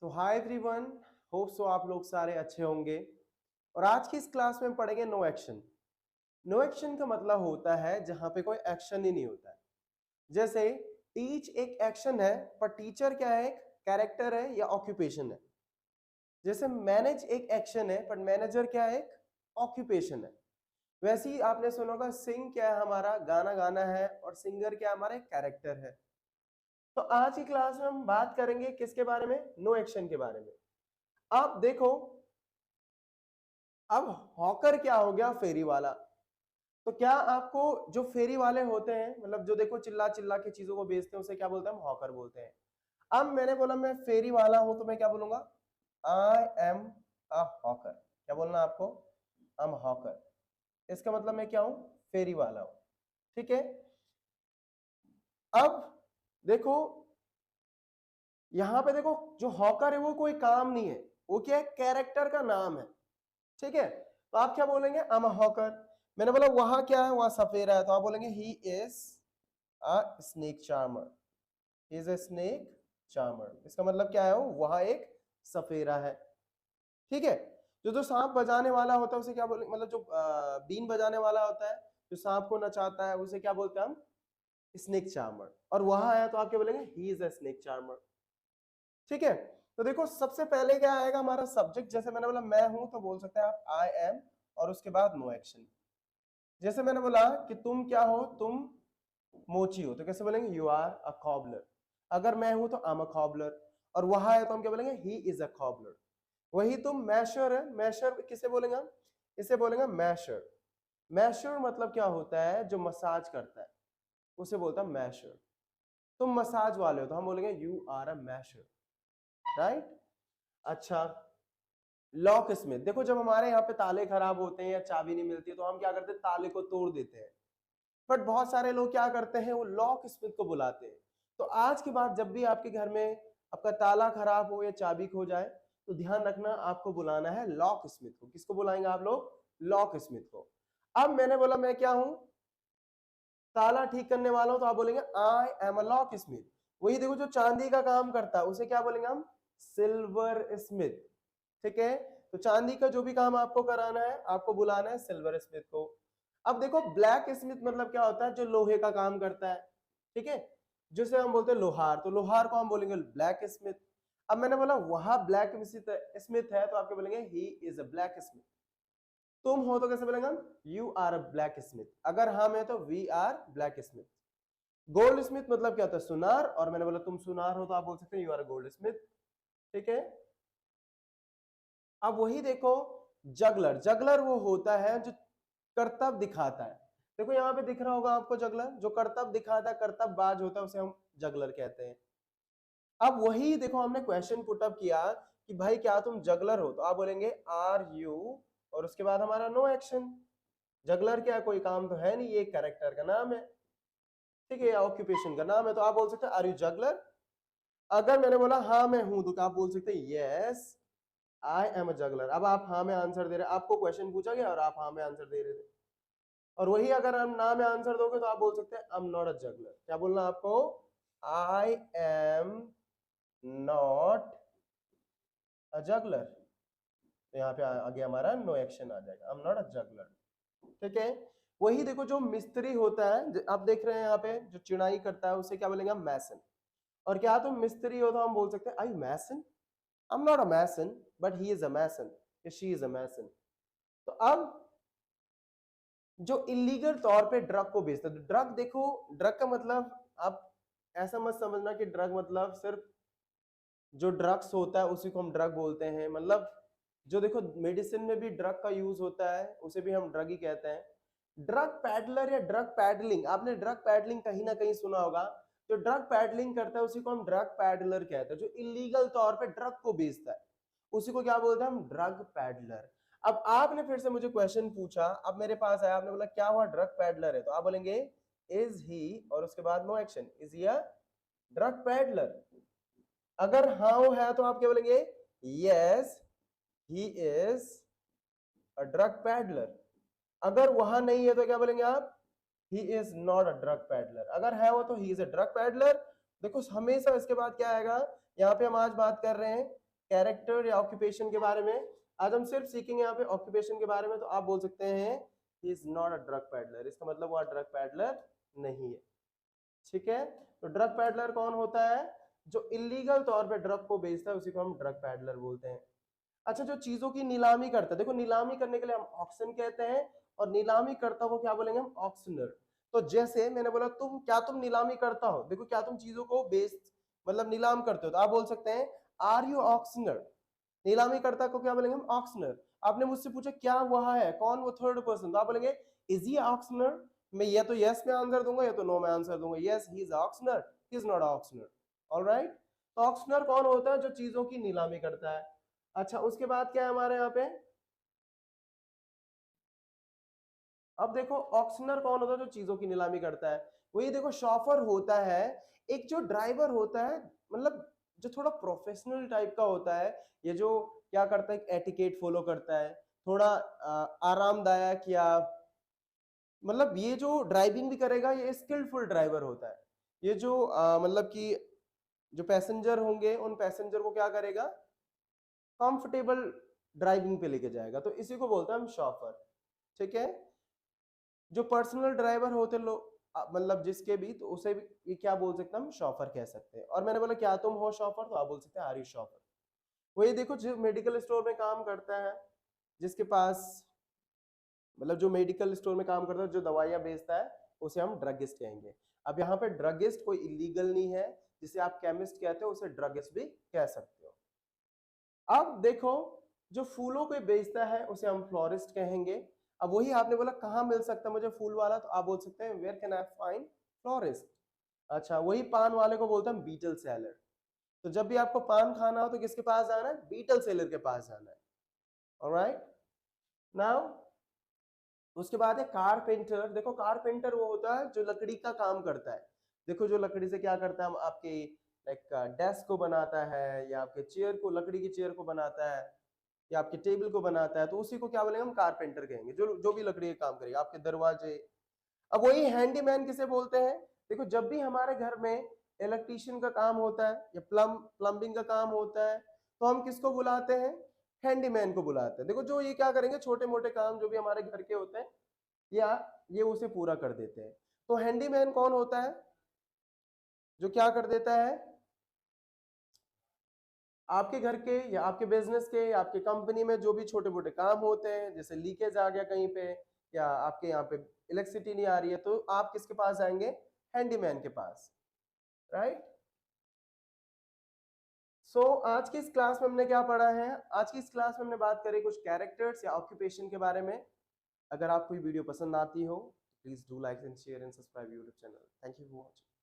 तो hi everyone, hope so आप लोग सारे अच्छे होंगे। और आज की इस क्लास में हम पढ़ेंगे नो एक्शन। नो एक्शन का मतलब होता है जहां पे कोई एक्शन ही नहीं होता है। जैसे टीच एक एक्शन है, पर टीचर क्या है? एक कैरेक्टर है या ऑक्यूपेशन है। जैसे मैनेज एक एक्शन है, पर मैनेजर क्या है? एक ऑक्यूपेशन है। वैसे ही आपने सुना होगा सिंग क्या है? हमारा गाना गाना है, और सिंगर क्या हमारा एक कैरेक्टर है। तो आज की क्लास में हम बात करेंगे किसके बारे में? नो एक्शन के बारे में। आप देखो, अब हॉकर क्या हो गया? फेरी वाला। तो क्या आपको जो फेरी वाले होते हैं, मतलब जो देखो चिल्ला चिल्ला के चीजों को बेचते हैं, उसे क्या बोलते हैं? हम हॉकर बोलते हैं। अब मैंने बोला मैं फेरी वाला हूं, तो मैं क्या बोलूंगा? I am a hawker. क्या बोलना आपको? I am hawker. इसका मतलब मैं क्या हूं? फेरी वाला हूं। ठीक है। अब देखो, यहां पे देखो, जो हॉकर है वो कोई काम नहीं है, वो क्या है? कैरेक्टर का नाम है। ठीक है। तो आप क्या बोलेंगे? I am a hawker. मैंने बोला वहां क्या है? वहां सफेरा है, तो आप बोलेंगे he is a snake charmer. He is a snake charmer. इसका मतलब क्या है? वो वहां एक सफेरा है। ठीक है। जो जो सांप बजाने वाला होता है उसे क्या बोलेंगे? मतलब जो बीन बजाने वाला होता है, जो सांप को नचाता है, उसे क्या बोलते हैं हम? Snake charmer. और वहां आया तो आप क्या बोलेंगे? He is a snake charmer. ठीक है। तो देखो, सबसे पहले क्या आएगा? हमारा सब्जेक्ट। जैसे मैंने बोला मैं हूं, तो बोल सकते हैं आप आई एम, और उसके बाद नो एक्शन। जैसे मैंने बोला कि तुम क्या हो? तुम मोची हो, तो कैसे बोलेंगे? You are a cobbler. अगर मैं हूं तो आई एम अ कॉबलर। और वहां है तो हम क्या बोलेंगे? He is a cobbler. वही तुम मैशर है। मैशर किसे बोलेंगे हम? इसे बोलेंगे मैशर। मैशर मतलब क्या होता है? जो मसाज करता है, उसे बोलता है मैशर। तुम मसाज वाले हो, तो हम बोलेंगे you are a masher. Right. अच्छा, लॉक स्मिथ। देखो, जब हमारे यहाँ पे ताले खराब होते हैं या चाबी नहीं मिलती है, तो हम क्या करते हैं? ताले को तोड़ देते हैं। बट बहुत सारे लोग क्या करते हैं? वो लॉक स्मिथ को बुलाते हैं। तो आज के बाद जब भी आपके घर में आपका ताला खराब हो या चाबी खो जाए, तो ध्यान रखना, आपको बुलाना है लॉक स्मिथ को। किसको बुलाएंगे आप लोग? लॉक स्मिथ को। अब मैंने बोला मैं क्या हूं? ताला ठीक करने वाला हूं, तो आप बोलेंगे I am a lock Smith. वही देखो, जो चांदी का काम करता है उसे क्या बोलेंगे हम? Silver Smith. ठीक है। तो चांदी का जो भी काम आपको कराना है, आपको बुलाना है सिल्वर स्मिथ को। अब देखो, ब्लैक स्मिथ मतलब क्या होता है? जो लोहे का काम करता है। ठीक है। जिसे हम बोलते हैं लोहार, तो लोहार को हम बोलेंगे ब्लैक स्मिथ। अब मैंने बोला वहां ब्लैक स्मिथ है, तो आप क्या बोलेंगे? He is a blacksmith. तुम हो तो कैसे बोलेंगे हम? You are a blacksmith. अगर हम है तो we are blacksmith. Goldsmith मतलब क्या होता है? सुनार। और मैंने बोला तुम सुनार हो, तो आप बोल सकते हैं you are a goldsmith. ठीक है। अब वही देखो, जगलर। जगलर वो होता है जो करतब दिखाता है। देखो यहाँ पे दिख रहा होगा आपको, जगलर जो करतब दिखाता है, करतब बाज होता है, उसे हम जगलर कहते हैं। अब वही देखो, हमने क्वेश्चन पुटअप किया कि भाई क्या तुम जगलर हो? तो आप बोलेंगे आर यू, और उसके बाद हमारा नो एक्शन। जगलर क्या, कोई काम तो है नहीं, ये कैरेक्टर का नाम है। ठीक है, ऑक्यूपेशन का नाम है। तो आप बोल सकते हैं आर यू जगलर। अगर मैंने बोला हाँ मैं हूं, तो आप बोल सकते हैं yes I am a juggler. अब आप हाँ में आंसर दे रहे, आपको क्वेश्चन पूछा गया और आप हाँ में आंसर दे रहे थे। और वही अगर हम ना में आंसर दोगे, तो आप बोल सकते हैं आई एम नॉट अ जगलर। क्या बोलना आपको? आई एम नॉट अ जगलर। तो यहाँ पे आगे हमारा नो एक्शन आ जाएगा, आई एम नॉट अ जगलर। ठीक है। वही देखो, जो मिस्त्री होता है, आप देख रहे हैं यहाँ पे, जो चिड़ाई करता है, उसे क्या बोलेंगे हम? मैसन। और क्या तुम मिस्त्री हो, तो हम बोल सकते हैं I mason. I am not a mason, but he is a mason, she is a mason. तो अब जो इलीगल तौर पे ड्रग को बेचते हैं, तो ड्रग देखो, ड्रग का मतलब आप ऐसा मत समझना कि ड्रग मतलब सिर्फ जो ड्रग्स होता है उसी को हम ड्रग बोलते हैं। मतलब जो देखो, मेडिसिन में भी ड्रग का यूज होता है, उसे भी हम ड्रग ही कहते हैं। ड्रग पैडलर या ड्रग पैडलिंग, आपने ड्रग पैडलिंग कहीं ना कहीं सुना होगा। जो ड्रग पैडलिंग करता है उसी को हम ड्रग पैडलर कहते हैं। जो इलीगल तौर पे ड्रग को बेचता है उसी को क्या बोलते हैं हम? Drug peddler. अब आपने फिर से मुझे क्वेश्चन पूछा, अब मेरे पास आया, आपने बोला क्या हुआ? ड्रग पैडलर है, तो आप बोलेंगे इज ही, और उसके बाद no action, is he a drug peddler. अगर हाँ वो है, तो आप क्या बोलेंगे? Yes he is a drug peddler. अगर वहां नहीं है, तो क्या बोलेंगे आप? He is not a drug peddler. अगर है वो, तो he is a drug peddler. देखो हमेशा इसके बाद क्या आएगा? यहाँ पे हम आज बात कर रहे हैं कैरेक्टर या ऑक्यूपेशन के बारे में। आज हम सिर्फ सीखेंगे यहाँ पे ऑक्यूपेशन के बारे में। तो आप बोल सकते हैं ही is not a drug peddler, इसका मतलब वो ड्रग पैडलर नहीं है। ठीक है, तो ड्रग पैडलर कौन होता है? जो इलीगल तौर पे ड्रग को बेचता है उसी को हम ड्रग पैडलर बोलते हैं। अच्छा, जो चीजों की नीलामी करता है, देखो नीलामी करने के लिए हम ऑक्शन कहते हैं, और नीलामी करता को क्या बोलेंगे हम? ऑक्शनर। तो जैसे मैंने बोला तुम नीलामी करता हो, देखो क्या तुम चीजों को बेच मतलब नीलाम करते हो, तो आप बोल सकते हैं आर यू ऑक्शनर। नीलामी करता को क्या बोलेंगे हम? ऑक्शनर। आपने मुझसे पूछा क्या वह है, कौन वो थर्ड पर्सन, तो आप बोलेंगे इज ही ऑक्शनर। मैं या तो यस में आंसर दूंगा या तो नो में आंसर दूंगा। Yes he is auctioneer, he is not auctioneer. Alright, तो ऑक्शनर कौन होता है? जो चीजों की नीलामी करता है। अच्छा, उसके बाद क्या है हमारे यहाँ पे? अब देखो ऑक्शनर कौन होता है? जो चीजों की नीलामी करता है। वही देखो शॉफर होता है, एक जो ड्राइवर होता है, मतलब जो थोड़ा प्रोफेशनल टाइप का होता है, ये जो क्या करता है, एटिकेट फॉलो करता है, थोड़ा आरामदायक, या मतलब ये जो ड्राइविंग भी करेगा ये स्किल्डफुल ड्राइवर होता है। ये जो मतलब कि जो पैसेंजर होंगे उन पैसेंजर को क्या करेगा? कंफर्टेबल ड्राइविंग पे लेके जाएगा, तो इसी को बोलते हैं हम शॉफर। ठीक है, जो पर्सनल ड्राइवर होते लोग मतलब जिसके भी, तो उसे भी ये क्या बोल सकते हैं हम? शॉफर कह सकते हैं। और मैंने बोला क्या तुम हो शॉफर, तो आप बोल सकते हैं आर यू शॉफर। वही देखो जो मेडिकल स्टोर में काम करता है, जिसके पास मतलब जो मेडिकल स्टोर में काम करता है, जो दवाइयां बेचता है, उसे हम ड्रगिस्ट कहेंगे। अब यहाँ पे ड्रगिस्ट कोई इलीगल नहीं है, जिसे आप केमिस्ट कहते हो उसे ड्रगिस्ट भी कह सकते हो। अब देखो जो फूलों को बेचता है उसे हम फ्लोरिस्ट कहेंगे। अब वही आपने बोला कहाँ मिल सकता है मुझे फूल वाला, तो आप बोल सकते हैं where can I find florist. अच्छा, वही पान वाले को बोलते हैं बीटल सेलर। तो जब भी आपको पान खाना हो तो किसके पास जाना है? बीटल सेलर के पास जाना है। ऑलराइट, नाउ उसके बाद है कारपेंटर। देखो कारपेंटर वो होता है जो लकड़ी का काम करता है। देखो जो लकड़ी से क्या करता है, हम आपके लाइक डेस्क को बनाता है, या आपके चेयर को, लकड़ी की चेयर को बनाता है, या आपके टेबल को बनाता है, तो उसी को क्या बोलेंगे हम? कारपेंटर कहेंगे। जो जो भी लकड़ी का काम करेगा, आपके दरवाजे। अब वही हैंडीमैन किसे बोलते हैं? देखो जब भी हमारे घर में इलेक्ट्रीशियन का काम होता है या प्लम्बिंग का काम होता है, तो हम किसको बुलाते हैं? हैंडीमैन को बुलाते हैं। देखो जो ये क्या करेंगे, छोटे मोटे काम जो भी हमारे घर के होते हैं, या ये उसे पूरा कर देते हैं। तो हैंडीमैन कौन होता है? जो क्या कर देता है, आपके घर के या आपके बिजनेस के या आपके कंपनी में जो भी छोटे मोटे काम होते हैं, जैसे लीकेज आ गया कहीं पे, या आपके यहाँ पे इलेक्ट्रिसिटी नहीं आ रही है, तो आप किसके पास जाएंगे? हैंडीमैन के पास। राइट, सो आज की इस क्लास में हमने क्या पढ़ा है? आज की इस क्लास में हमने बात करी कुछ कैरेक्टर्स या ऑक्यूपेशन के बारे में। अगर आपको ये वीडियो पसंद आती हो, please do like and share and subscribe YouTube channel. Thank you for watching.